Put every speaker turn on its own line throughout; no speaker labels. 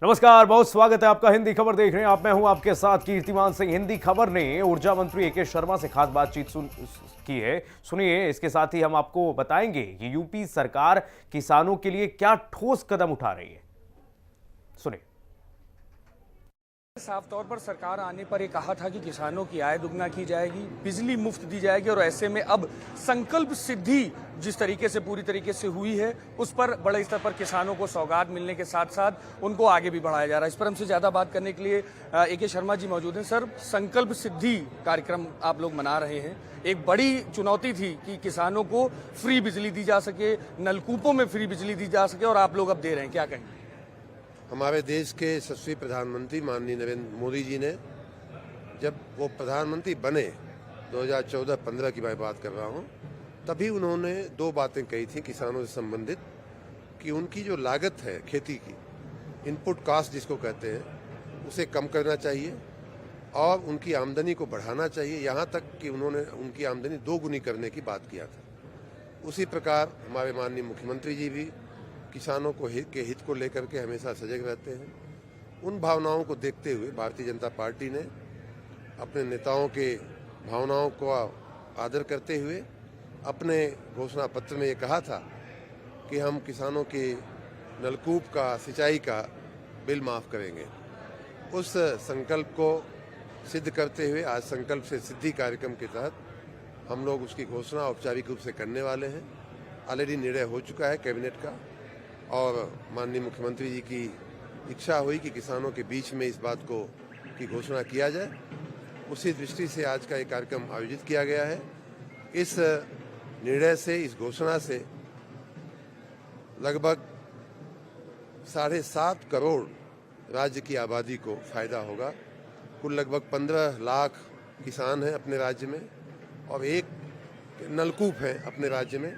नमस्कार, बहुत स्वागत है आपका। हिंदी खबर देख रहे हैं आप, मैं हूं आपके साथ कीर्तिमान सिंह। हिंदी खबर ने ऊर्जा मंत्री ए.के. शर्मा से खास बातचीत की है, सुनिए। इसके साथ ही हम आपको बताएंगे कि यूपी सरकार किसानों के लिए क्या ठोस कदम उठा रही है, सुनिए।
साफ तौर पर सरकार आने पर ये कहा था कि किसानों की आय दुगना की जाएगी, बिजली मुफ्त दी जाएगी, और ऐसे में अब संकल्प सिद्धि जिस तरीके से पूरी तरीके से हुई है उस पर बड़े स्तर पर किसानों को सौगात मिलने के साथ साथ उनको आगे भी बढ़ाया जा रहा है। इस पर हमसे ज्यादा बात करने के लिए ए.के. शर्मा जी मौजूद हैं। सर, संकल्प सिद्धि कार्यक्रम आप लोग मना रहे हैं, एक बड़ी चुनौती थी कि किसानों को फ्री बिजली दी जा सके, नलकूपों में फ्री बिजली दी जा सके, और आप लोग अब दे रहे हैं, क्या कहेंगे?
हमारे देश के यशस्वी प्रधानमंत्री माननीय नरेंद्र मोदी जी ने, जब वो प्रधानमंत्री बने 2014-15 की मैं बात कर रहा हूँ, तभी उन्होंने दो बातें कही थी किसानों से संबंधित, कि उनकी जो लागत है खेती की, इनपुट कॉस्ट जिसको कहते हैं, उसे कम करना चाहिए और उनकी आमदनी को बढ़ाना चाहिए। यहाँ तक कि उन्होंने उनकी आमदनी दोगुनी करने की बात किया था। उसी प्रकार हमारे माननीय मुख्यमंत्री जी भी किसानों को के हित को लेकर के हमेशा सजग रहते हैं। उन भावनाओं को देखते हुए भारतीय जनता पार्टी ने अपने नेताओं के भावनाओं को आदर करते हुए अपने घोषणा पत्र में ये कहा था कि हम किसानों के नलकूप का, सिंचाई का बिल माफ़ करेंगे। उस संकल्प को सिद्ध करते हुए आज संकल्प से सिद्धि कार्यक्रम के तहत हम लोग उसकी घोषणा औपचारिक रूप से करने वाले हैं। ऑलरेडी निर्णय हो चुका है कैबिनेट का, और माननीय मुख्यमंत्री जी की इच्छा हुई कि किसानों के बीच में इस बात को की घोषणा किया जाए। उसी दृष्टि से आज का ये कार्यक्रम आयोजित किया गया है। इस निर्णय से, इस घोषणा से लगभग 7.5 करोड़ राज्य की आबादी को फायदा होगा। कुल लगभग 15 लाख किसान हैं अपने राज्य में, और एक नलकूप है अपने राज्य में,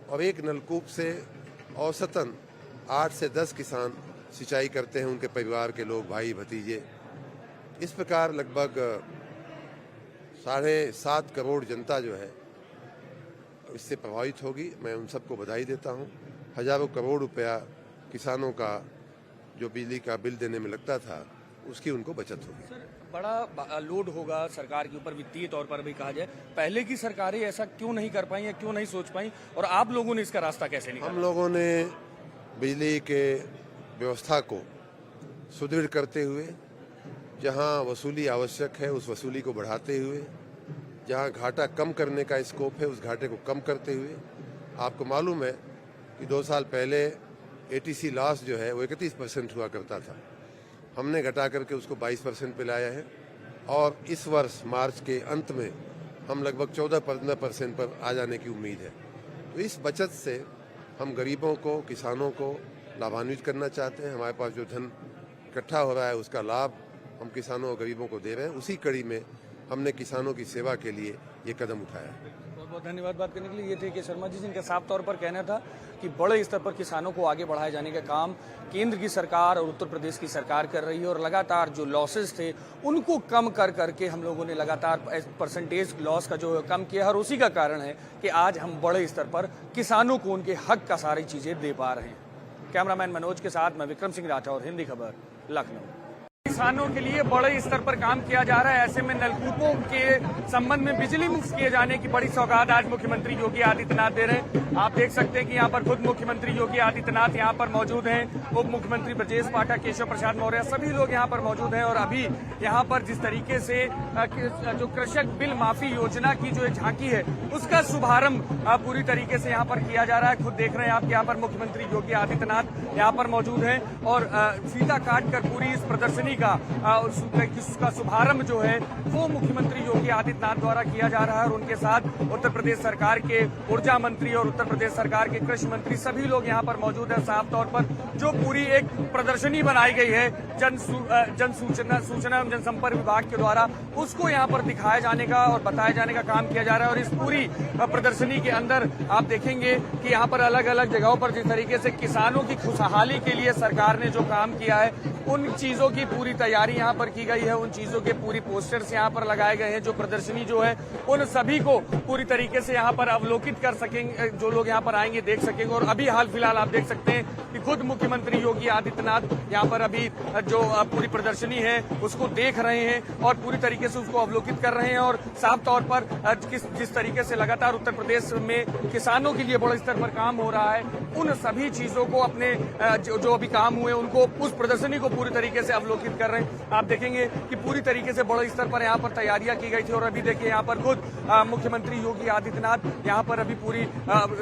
और एक नलकूप से औसतन 8 से 10 किसान सिंचाई करते हैं, उनके परिवार के लोग, भाई भतीजे। इस प्रकार लगभग 7.5 करोड़ जनता जो है इससे प्रभावित होगी। मैं उन सबको बधाई देता हूं। हजारों करोड़ रुपया किसानों का जो बिजली का बिल देने में लगता था, उसकी उनको बचत होगी।
सर, बड़ा लोड होगा सरकार के ऊपर, वित्तीय तौर पर भी कहा जाए। पहले की सरकारें ऐसा क्यों नहीं कर पाई या क्यों नहीं सोच पाई, और आप लोगों ने इसका रास्ता कैसे निकाला?
हम लोगों ने बिजली के व्यवस्था को सुदृढ़ करते हुए, जहां वसूली आवश्यक है उस वसूली को बढ़ाते हुए, जहां घाटा कम करने का स्कोप है उस घाटे को कम करते हुए, आपको मालूम है कि 2 साल पहले एटीसी लॉस जो है वो 31% हुआ करता था। हमने घटा करके उसको 22% पे लाया है, और इस वर्ष मार्च के अंत में हम लगभग 14-15% पर आ जाने की उम्मीद है। तो इस बचत से हम गरीबों को, किसानों को लाभान्वित करना चाहते हैं। हमारे पास जो धन इकट्ठा हो रहा है उसका लाभ हम किसानों और गरीबों को दे रहे हैं। उसी कड़ी में हमने किसानों की सेवा के लिए ये कदम उठाया है।
बहुत बहुत धन्यवाद बात करने के लिए। ये थे ए.के. शर्मा जी, जिनका साफ तौर पर कहना था कि बड़े स्तर पर किसानों को आगे बढ़ाए जाने का काम केंद्र की सरकार और उत्तर प्रदेश की सरकार कर रही है, और लगातार जो लॉसेस थे उनको कम कर करके हम लोगों ने लगातार परसेंटेज लॉस का जो कम किया, और उसी का कारण है कि आज हम बड़े स्तर पर किसानों को उनके हक का सारी चीजें दे पा रहे हैं। कैमरामैन मनोज के साथ मैं विक्रम सिंह राठौर, हिंदी खबर, लखनऊ। किसानों के लिए बड़े स्तर पर काम किया जा रहा है। ऐसे में नलकूपों के संबंध में बिजली मुफ्त किए जाने की बड़ी सौगात आज मुख्यमंत्री योगी आदित्यनाथ दे रहे हैं। आप देख सकते हैं कि यहाँ पर खुद मुख्यमंत्री योगी आदित्यनाथ यहाँ पर मौजूद हैं, उप मुख्यमंत्री ब्रजेश पाठक, केशव प्रसाद मौर्य, सभी लोग यहाँ पर मौजूद हैं। और अभी यहाँ पर जिस तरीके से जो कृषक बिल माफी योजना की जो झांकी है उसका शुभारंभ पूरी तरीके से यहाँ पर किया जा रहा है। खुद देख रहे हैं आप, यहाँ पर मुख्यमंत्री योगी आदित्यनाथ यहाँ पर मौजूद हैं, और फीता काट कर पूरी इस प्रदर्शनी उसका शुभारंभ जो है वो मुख्यमंत्री योगी आदित्यनाथ द्वारा किया जा रहा है। और उनके साथ उत्तर प्रदेश सरकार के ऊर्जा मंत्री और उत्तर प्रदेश सरकार के कृषि मंत्री, सभी लोग यहाँ पर मौजूद हैं। साफ तौर पर जो पूरी एक प्रदर्शनी बनाई गई है सूचना एवं जनसंपर्क विभाग के द्वारा, उसको यहाँ पर दिखाया जाने का और बताया जाने का काम किया जा रहा है। और इस पूरी प्रदर्शनी के अंदर आप देखेंगे कि यहाँ पर अलग अलग जगहों पर जिस तरीके से किसानों की खुशहाली के लिए सरकार ने जो काम किया है, उन चीजों की पूरी तैयारी यहाँ पर की गई है, उन चीजों के पूरी पोस्टर्स यहाँ पर लगाए गए हैं। जो प्रदर्शनी जो है उन सभी को पूरी तरीके से यहाँ पर अवलोकित कर सकेंगे, जो लोग यहाँ पर आएंगे देख सकेंगे। और अभी हाल फिलहाल आप देख सकते हैं कि खुद मुख्यमंत्री योगी आदित्यनाथ यहाँ पर अभी जो पूरी प्रदर्शनी है उसको देख रहे हैं और पूरी तरीके से उसको अवलोकित कर रहे हैं। और साफ तौर पर जिस तरीके से लगातार उत्तर प्रदेश में किसानों के लिए बड़े स्तर पर काम हो रहा है, उन सभी चीजों को अपने जो अभी काम हुए उनको उस प्रदर्शनी को पूरी तरीके से अवलोकित कर रहे हैं। आप देखेंगे कि पूरी तरीके से बड़े स्तर पर यहाँ पर तैयारियां की गई थी। और अभी देखिए यहाँ पर खुद मुख्यमंत्री योगी आदित्यनाथ यहाँ पर अभी पूरी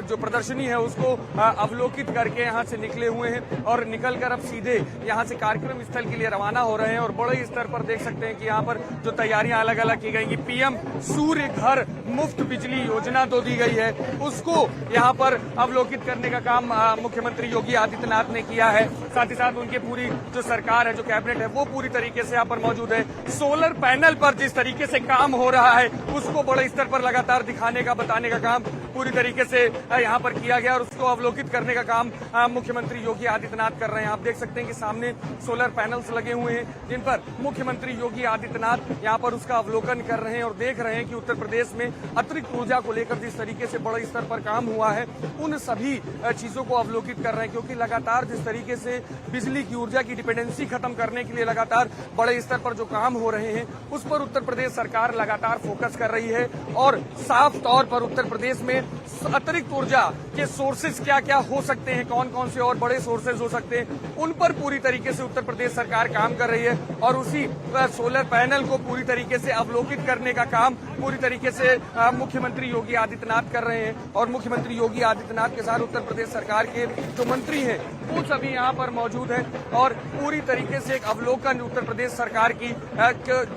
जो प्रदर्शनी है उसको अवलोकित करके यहाँ से निकले हुए हैं और निकलकर अब सीधे यहाँ से कार्यक्रम स्थल के लिए रवाना हो रहे हैं। और बड़े स्तर पर देख सकते हैं कि यहाँ पर जो तैयारियां अलग अलग की गई, पीएम सूर्य घर मुफ्त बिजली योजना तो दी गई है, उसको यहाँ पर अवलोकित करने का काम मुख्यमंत्री योगी आदित्यनाथ ने किया है। साथ ही साथ उनके पूरी जो सरकार है, जो कैबिनेट है, वो पूरी तरीके से यहाँ पर मौजूद है। सोलर पैनल पर जिस तरीके से काम हो रहा है उसको बड़े स्तर पर लगातार दिखाने का, बताने का काम पूरी तरीके से यहाँ पर किया गया और उसको अवलोकित करने का काम मुख्यमंत्री योगी आदित्यनाथ कर रहे हैं। आप देख सकते हैं कि सामने सोलर पैनल्स लगे हुए हैं जिन पर मुख्यमंत्री योगी आदित्यनाथ यहाँ पर उसका अवलोकन कर रहे हैं और देख रहे हैं कि उत्तर प्रदेश में अतिरिक्त ऊर्जा को लेकर जिस तरीके से बड़े स्तर पर काम हुआ है उन सभी चीजों को अवलोकित कर रहे हैं। क्योंकि लगातार जिस तरीके से बिजली की ऊर्जा की डिपेंडेंसी खत्म करने के लिए लगातार बड़े स्तर पर जो काम हो रहे हैं उस पर उत्तर प्रदेश सरकार लगातार फोकस कर रही है। और साफ तौर पर उत्तर प्रदेश में अतिरिक्त ऊर्जा के सोर्सेज क्या क्या हो सकते हैं, कौन कौन से और बड़े सोर्सेज हो सकते हैं, उन पर पूरी तरीके से उत्तर प्रदेश सरकार काम कर रही है। और उसी सोलर पैनल को पूरी तरीके से अवलोकित करने का काम पूरी तरीके से मुख्यमंत्री योगी आदित्यनाथ कर रहे हैं। और मुख्यमंत्री योगी आदित्यनाथ के साथ उत्तर प्रदेश सरकार के जो मंत्री हैं वो सभी यहाँ पर मौजूद हैं और पूरी तरीके से एक अवलोकन उत्तर प्रदेश सरकार की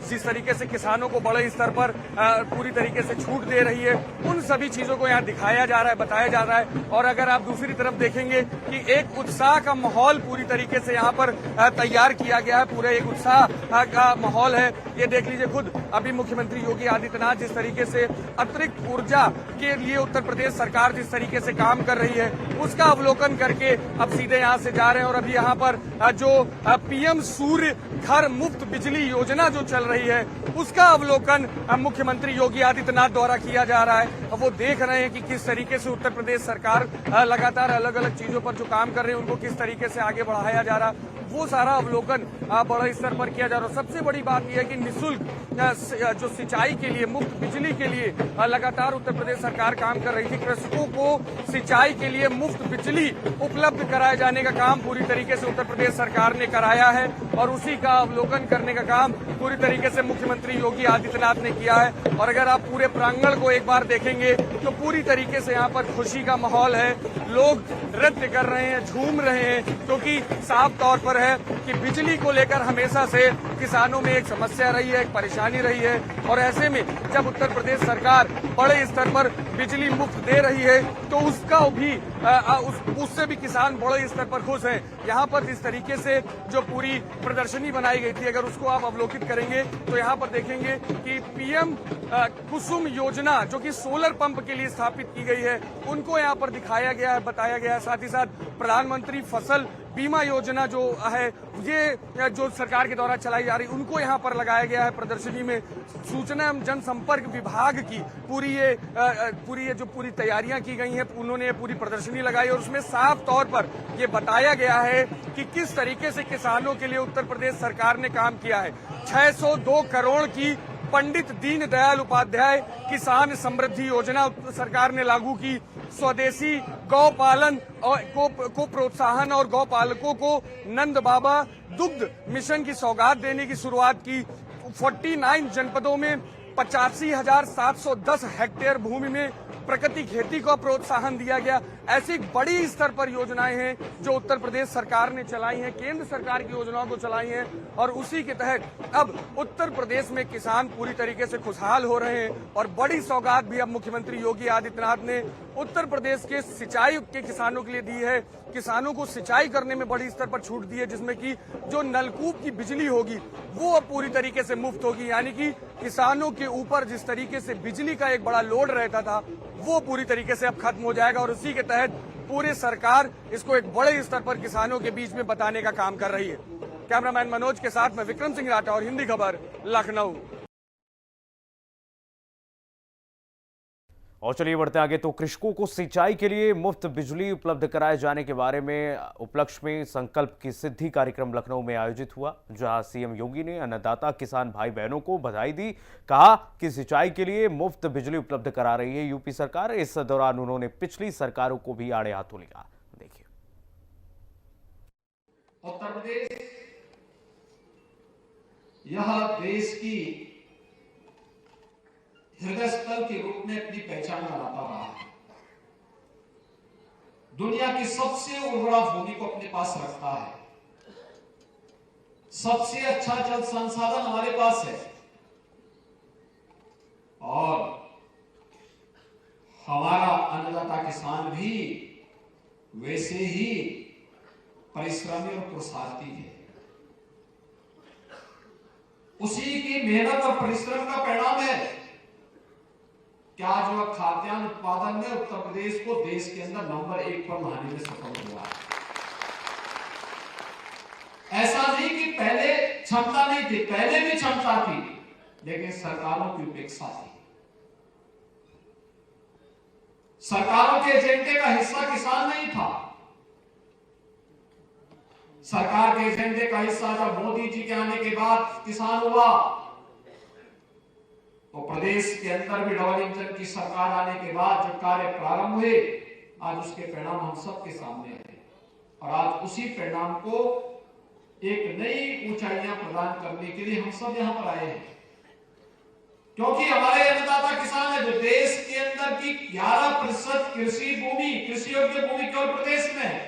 जिस तरीके से किसानों को बड़े स्तर पर पूरी तरीके से छूट दे रही है, उन सभी चीजों को यहाँ दिखाया जा रहा है, बताया जा रहा है। और अगर आप दूसरी तरफ देखेंगे कि एक उत्साह का माहौल पूरी तरीके से यहाँ पर तैयार किया गया है, पूरे एक उत्साह का माहौल है। ये देख लीजिए, खुद अभी मुख्यमंत्री योगी आदित्यनाथ जिस तरीके से अतिरिक्त ऊर्जा के लिए उत्तर प्रदेश सरकार जिस तरीके से काम कर रही है उसका अवलोकन करके अब सीधे यहाँ से जा रहे हैं। और अभी यहाँ पर जो पीएम सूर्य घर मुफ्त बिजली योजना जो चल रही है उसका अवलोकन मुख्यमंत्री योगी आदित्यनाथ द्वारा किया जा रहा है। अब वो देख रहे हैं कि किस तरीके से उत्तर प्रदेश सरकार लगातार अलग अलग चीजों पर जो काम कर रहे हैं उनको किस तरीके से आगे बढ़ाया जा रहा है, वो सारा अवलोकन बड़े स्तर पर किया जा रहा है। सबसे बड़ी बात यह है कि निःशुल्क जो सिंचाई के लिए, मुफ्त बिजली के लिए लगातार उत्तर प्रदेश सरकार काम कर रही थी। कृषकों को सिंचाई के लिए मुफ्त बिजली उपलब्ध कराए जाने का काम पूरी तरीके से उत्तर प्रदेश सरकार ने कराया है और उसी का अवलोकन करने का काम पूरी तरीके से मुख्यमंत्री योगी आदित्यनाथ ने किया है। और अगर आप पूरे प्रांगण को एक बार देखेंगे तो पूरी तरीके से यहाँ पर खुशी का माहौल है, लोग नृत्य कर रहे हैं, झूम रहे हैं, क्योंकि साफ तौर पर है कि बिजली को लेकर हमेशा से किसानों में एक समस्या रही है, एक परेशानी रही है। और ऐसे में जब उत्तर प्रदेश सरकार बड़े स्तर पर बिजली मुफ्त दे रही है तो उसका भी उससे भी किसान बड़े स्तर पर खुश हैं। यहाँ पर जिस तरीके से जो पूरी प्रदर्शनी बनाई गई थी, अगर उसको आप अवलोकित करेंगे तो यहाँ पर देखेंगे कि पीएम कुसुम योजना जो कि सोलर पंप के लिए स्थापित की गई है उनको यहाँ पर दिखाया गया है, बताया गया है। साथ ही साथ प्रधानमंत्री फसल बीमा योजना जो है ये जो सरकार के द्वारा चलाई जा रही उनको यहाँ पर लगाया गया है प्रदर्शनी में। सूचना एवं जनसंपर्क विभाग की पूरी ये जो पूरी तैयारियां की गई हैं उन्होंने पूरी प्रदर्शनी लगाई और उसमें साफ तौर पर ये बताया गया है कि किस तरीके से किसानों के लिए उत्तर प्रदेश सरकार ने काम किया है। 602 करोड़ की पंडित दीनदयाल उपाध्याय किसान समृद्धि योजना सरकार ने लागू की। स्वदेशी गौपालन को प्रोत्साहन और गौपालकों को नंद बाबा दुग्ध मिशन की सौगात देने की शुरुआत की। 49 जनपदों में 85,710 हेक्टेयर भूमि में प्रकृति खेती को प्रोत्साहन दिया गया। ऐसी बड़ी स्तर पर योजनाएं हैं जो उत्तर प्रदेश सरकार ने चलाई हैं, केंद्र सरकार की योजनाओं को चलाई हैं और उसी के तहत अब उत्तर प्रदेश में किसान पूरी तरीके से खुशहाल हो रहे हैं। और बड़ी सौगात भी अब मुख्यमंत्री योगी आदित्यनाथ ने उत्तर प्रदेश के सिंचाई के किसानों के लिए दी है। किसानों को सिंचाई करने में बड़ी स्तर पर छूट दी है, जिसमें कि जो नलकूप की बिजली होगी वो अब पूरी तरीके से मुफ्त होगी। यानी कि किसानों के ऊपर जिस तरीके से बिजली का एक बड़ा लोड रहता था वो पूरी तरीके से अब खत्म हो जाएगा और उसी के तहत पूरी सरकार इसको एक बड़े स्तर पर किसानों के बीच में बताने का काम कर रही है। कैमरामैन मनोज के साथ मैं विक्रम सिंह राठौर, हिंदी खबर, लखनऊ।
और चलिए बढ़ते आगे। तो कृषकों को सिंचाई के लिए मुफ्त बिजली उपलब्ध कराए जाने के बारे में उपलक्ष्य में संकल्प की सिद्धि कार्यक्रम लखनऊ में आयोजित हुआ, जहां सीएम योगी ने अन्नदाता किसान भाई बहनों को बधाई दी। कहा कि सिंचाई के लिए मुफ्त बिजली उपलब्ध करा रही है यूपी सरकार। इस दौरान उन्होंने पिछली सरकारों को भी आड़े हाथों लिया। देखिए।
उत्तर प्रदेश यह देश की हृदय स्थल के रूप में अपनी पहचान बनाता रहा है। दुनिया की सबसे उर्वरा भूमि को अपने पास रखता है। सबसे अच्छा जल संसाधन हमारे पास है और हमारा अन्नदाता किसान भी वैसे ही परिश्रमी और पुरुषार्थी है। उसी की मेहनत और परिश्रम का परिणाम है क्या जो खाद्यान्न उत्पादन में उत्तर प्रदेश को देश के अंदर नंबर 1 पर लाने में सफल हुआ है। ऐसा नहीं कि पहले क्षमता नहीं थी, पहले भी क्षमता थी, लेकिन सरकारों की उपेक्षा थी। सरकारों के एजेंडे का हिस्सा किसान नहीं था। सरकार के एजेंडे का हिस्सा जब मोदी जी के आने के बाद किसान हुआ, तो प्रदेश के अंदर भी डबल इंजन की सरकार आने के बाद जो कार्य प्रारंभ हुए, आज उसके परिणाम हम सबके सामने हैं और आज उसी परिणाम को एक नई ऊंचाइयां प्रदान करने के लिए हम सब यहां पर आए हैं। क्योंकि हमारे अन्नदाता किसान है जो देश के अंदर की 11% कृषि योग्य भूमि केवल प्रदेश में है,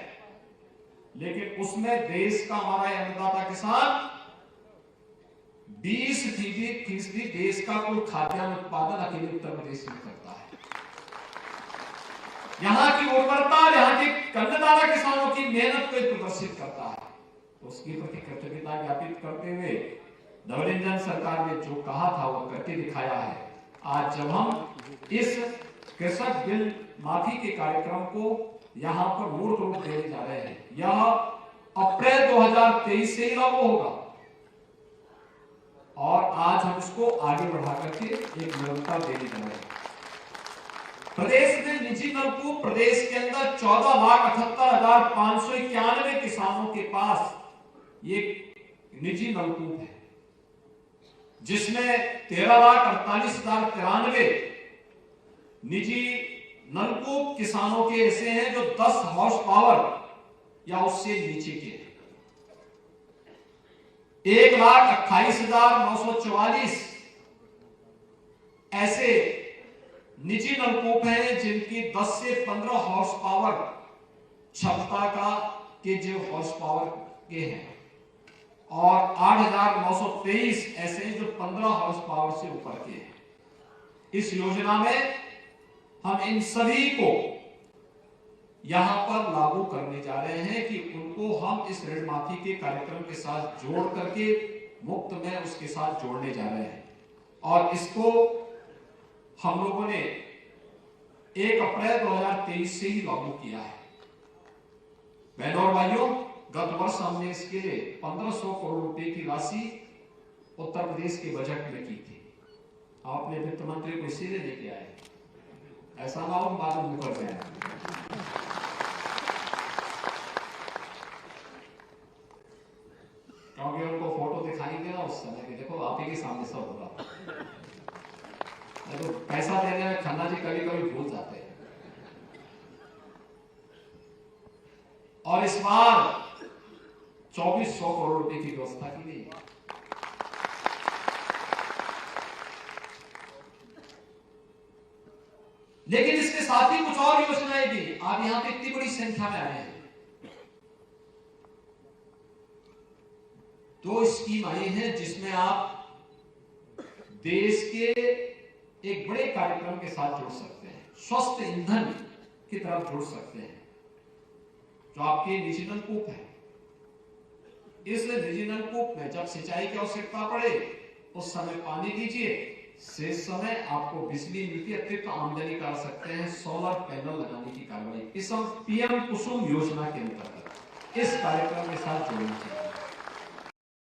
लेकिन उसमें देश का हमारा अन्नदाता किसान 20% देश का कुल खाद्यान्न उत्पादन अकेले उत्तर प्रदेश में करता है। यहां की उर्वरता, यहां के अन्नदाता किसानों की मेहनत को प्रदर्शित करता है। तो उसकी प्रति कृतज्ञता ज्ञापित करते हुए डबल इंजन सरकार ने जो कहा था वो करके दिखाया है। आज जब हम इस कृषक बिल माफी के कार्यक्रम को यहां पर मूर्त रूप देने जा रहे हैं, यह अप्रैल 2023 से ही लागू होगा और आज हम इसको आगे बढ़ा करके एक निरंतर देने जा रहे हैं। प्रदेश में निजी नलकूप, प्रदेश के अंदर 14,78,591 किसानों के पास ये निजी नलकूप है, जिसमें 13,48,093 निजी नलकूप किसानों के ऐसे हैं जो 10 हॉर्स पावर या उससे नीचे के हैं। 1,28,944 ऐसे निजी नलकूप हैं जिनकी 10 से 15 हॉर्स पावर क्षमता का के जो हॉर्स पावर के हैं और 8,923 ऐसे जो 15 हॉर्स पावर से ऊपर के हैं। इस योजना में हम इन सभी को यहां पर लागू करने जा रहे हैं कि उनको हम इस ऋण माफी के कार्यक्रम के साथ जोड़ करके मुफ्त में उसके साथ जोड़ने जा रहे हैं और इसको हम लोगों ने 1 अप्रैल 2023 से ही लागू किया है। बहनों और भाइयों, गत वर्ष हमने इसके लिए 1500 करोड़ रुपए की राशि उत्तर प्रदेश के बजट में की थी। आपने वित्त मंत्री को इसीलिए लेके आए, ऐसा ना हो बाद में मुकर जाए। क्योंकि उनको फोटो दिखाएंगे ना उस समय के, देखो आप ही के सामने सब हो रहा, तो पैसा देने में खन्ना जी कभी कभी भूल जाते हैं। और इस बार 2400 करोड़ रुपए की व्यवस्था की गई। लेकिन इसके साथ ही कुछ और योजनाएं भी, आप यहां पे इतनी बड़ी संख्या में आए हैं। 2 स्कीम आई हैं जिसमें आप देश के एक बड़े कार्यक्रम के साथ जुड़ सकते हैं, स्वस्थ ईंधन की तरफ जुड़ सकते हैं, जो आपके निजी नलकूप है। इस निजी नलकूप में जब सिंचाई की आवश्यकता पड़े उस समय पानी दीजिए, शेष समय आपको बिजली मिलती, अतिरिक्त आमदनी कर सकते हैं सोलर पैनल लगाने की कार्रवाई इस पीएम कुसुम योजना के अंतर्गत इस कार्यक्रम के साथ जोड़ना चाहिए।